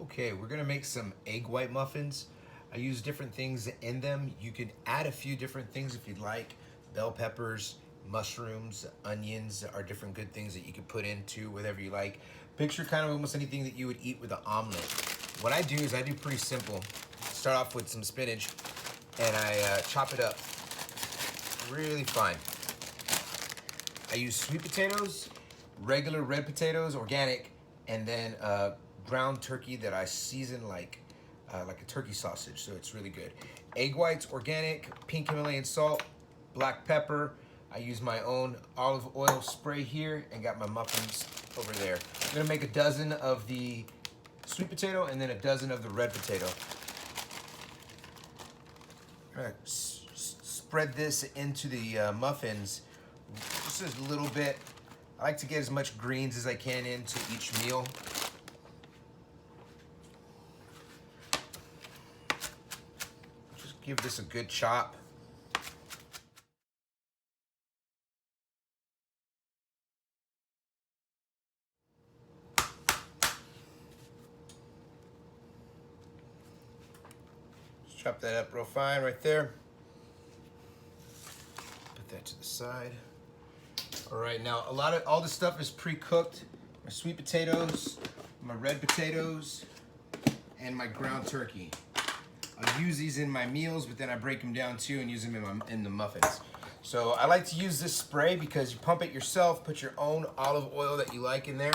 Okay, we're gonna make some egg white muffins. I use different things in them. You could add a few different things if you'd like. Bell peppers, mushrooms, onions are different good things that you could put into whatever you like. Picture kind of almost anything that you would eat with an omelet. What I do is I do pretty simple. Start off with some spinach and I chop it up really fine. I use sweet potatoes, regular red potatoes, organic, and then ground turkey that I season like a turkey sausage, so it's really good. Egg whites, organic, pink Himalayan salt, black pepper. I use my own olive oil spray here and got my muffins over there. I'm gonna make a dozen of the sweet potato and then a dozen of the red potato. All right, spread this into the muffins just a little bit. I like to get as much greens as I can into each meal. Just give this a good chop. Just chop that up real fine right there. Put that to the side. All right, now all this stuff is pre-cooked. My sweet potatoes, my red potatoes, and my ground turkey. I'll use these in my meals, but then I break them down too and use them in the muffins. So I like to use this spray because you pump it yourself, put your own olive oil that you like in there,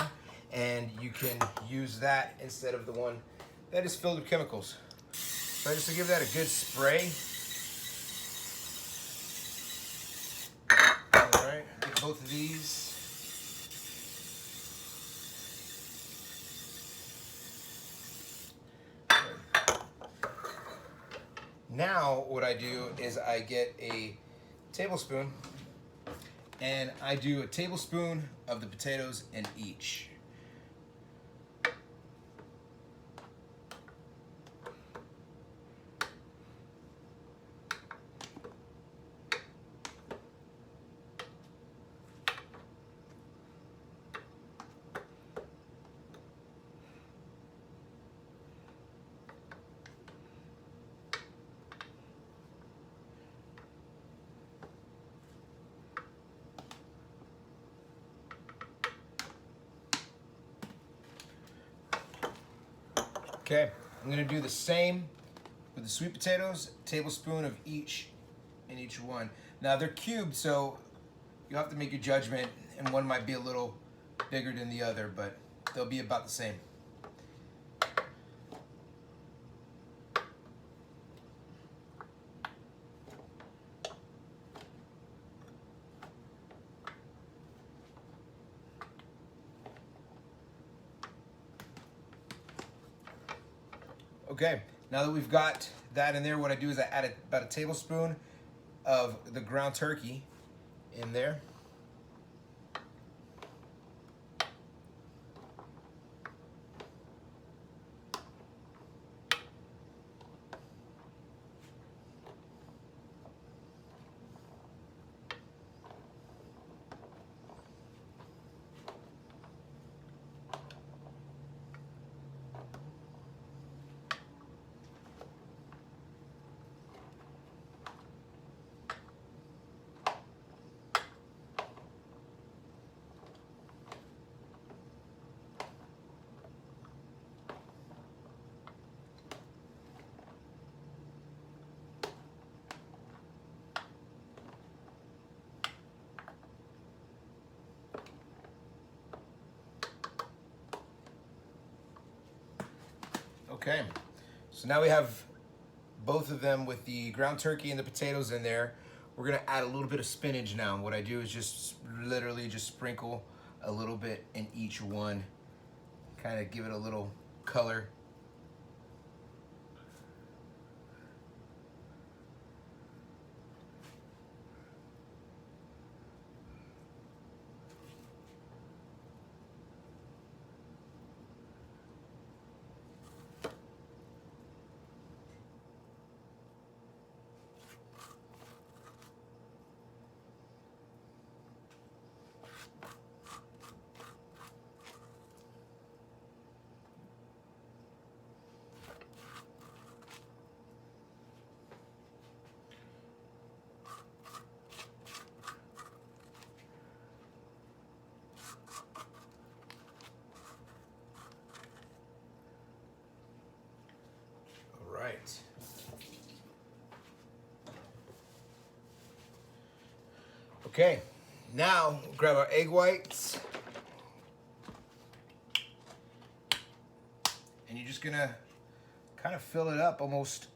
and you can use that instead of the one that is filled with chemicals. So just to give that a good spray. All right, get both of these. Now what I do is I get a tablespoon and I do a tablespoon of the potatoes in each. Okay, I'm gonna do the same with the sweet potatoes, a tablespoon of each in each one. Now they're cubed, so you have to make your judgment, and one might be a little bigger than the other, but they'll be about the same. Okay, now that we've got that in there, what I do is I add about a tablespoon of the ground turkey in there. Okay, so now we have both of them with the ground turkey and the potatoes in there. We're gonna add a little bit of spinach now. What I do is just literally just sprinkle a little bit in each one, kind of give it a little color. Okay, now we'll grab our egg whites. And you're just gonna kind of fill it up almost,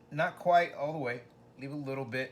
not quite all the way, leave a little bit.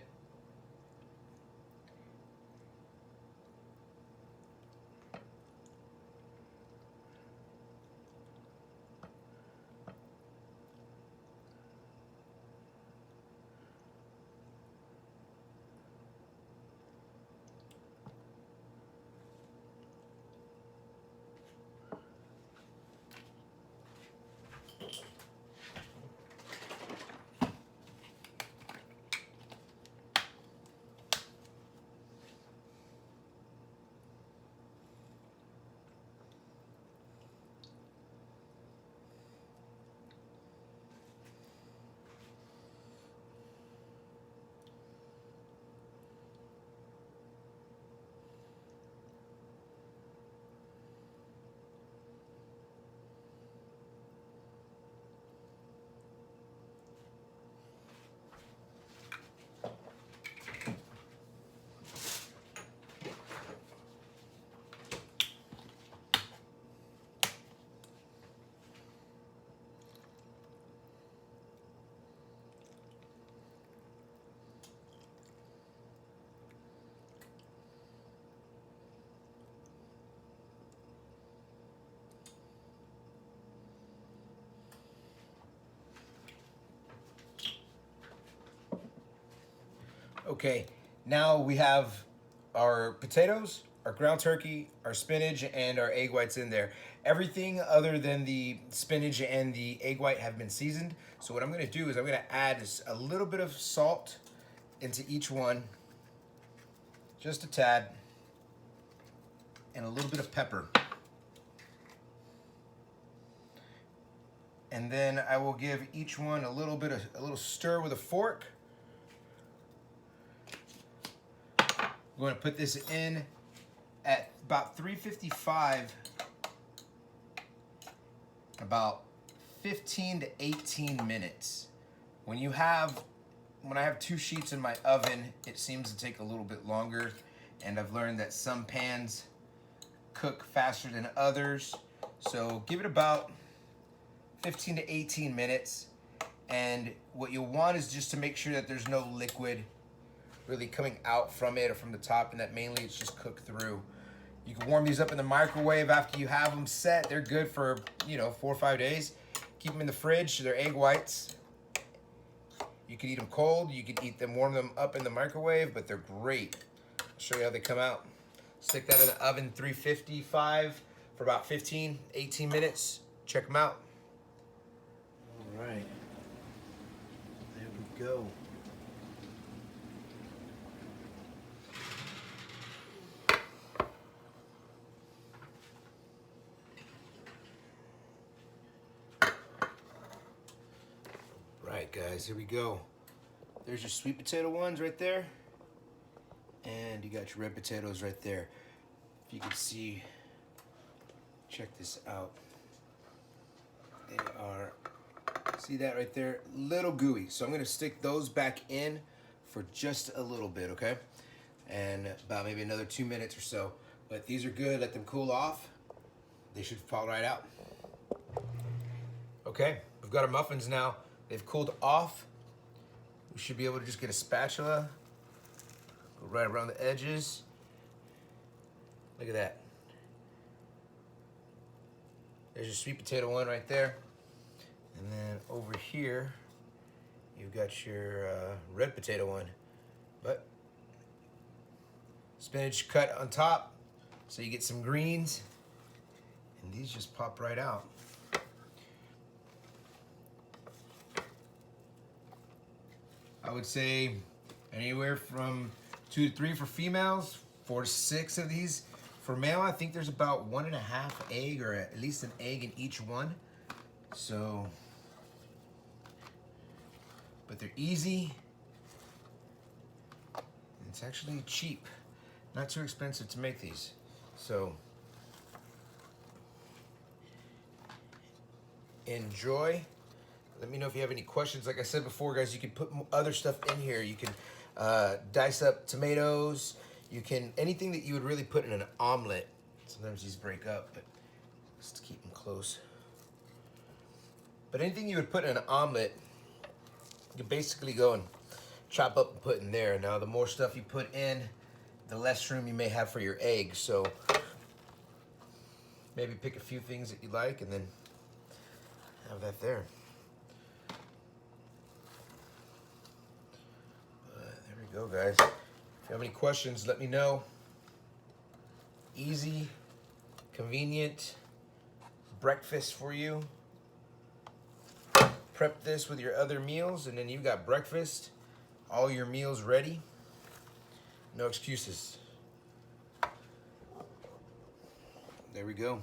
Okay, now we have our potatoes, our ground turkey, our spinach, and our egg whites in there. Everything other than the spinach and the egg white have been seasoned. So what I'm gonna do is I'm gonna add a little bit of salt into each one, just a tad, and a little bit of pepper. And then I will give each one a little stir with a fork. We're going to put this in at about 355, about 15 to 18 minutes. When I have 2 sheets in my oven, it seems to take a little bit longer, and I've learned that some pans cook faster than others. So give it about 15 to 18 minutes, and what you'll want is just to make sure that there's no liquid really coming out from it or from the top, and that mainly it's just cooked through. You can warm these up in the microwave after you have them set. They're good for 4 or 5 days. Keep them in the fridge. They're egg whites. You can eat them cold. You can warm them up in the microwave, but they're great. I'll show you how they come out. Stick that in the oven, 355 for about 15, 18 minutes. Check them out. All right, there we go. Right, guys, here we go. There's your sweet potato ones right there, and you got your red potatoes right there. If you can see, check this out. They are, see that right there? Little gooey. So I'm gonna stick those back in for just a little bit, okay? And about maybe another 2 minutes or so. But these are good, let them cool off. They should fall right out. Okay, we've got our muffins now. They've cooled off. We should be able to just get a spatula, go right around the edges. Look at that. There's your sweet potato one right there. And then over here, you've got your red potato one. But spinach cut on top, so you get some greens. And these just pop right out. I would say anywhere from 2 to 3 for females, 4 to 6 of these. For male, I think there's about 1.5 egg, or at least an egg in each one. So, but they're easy. It's actually cheap. Not too expensive to make these. So, enjoy. Let me know if you have any questions. Like I said before, guys, you can put other stuff in here. You can dice up tomatoes. You can, anything that you would really put in an omelet, sometimes these break up, but just to keep them close. But anything you would put in an omelet, you basically go and chop up and put in there. Now, the more stuff you put in, the less room you may have for your eggs. So maybe pick a few things that you like and then have that there. There we go, guys. If you have any questions, let me know. Easy, convenient breakfast for you. Prep this with your other meals, and then you got breakfast, all your meals ready. No excuses. There we go.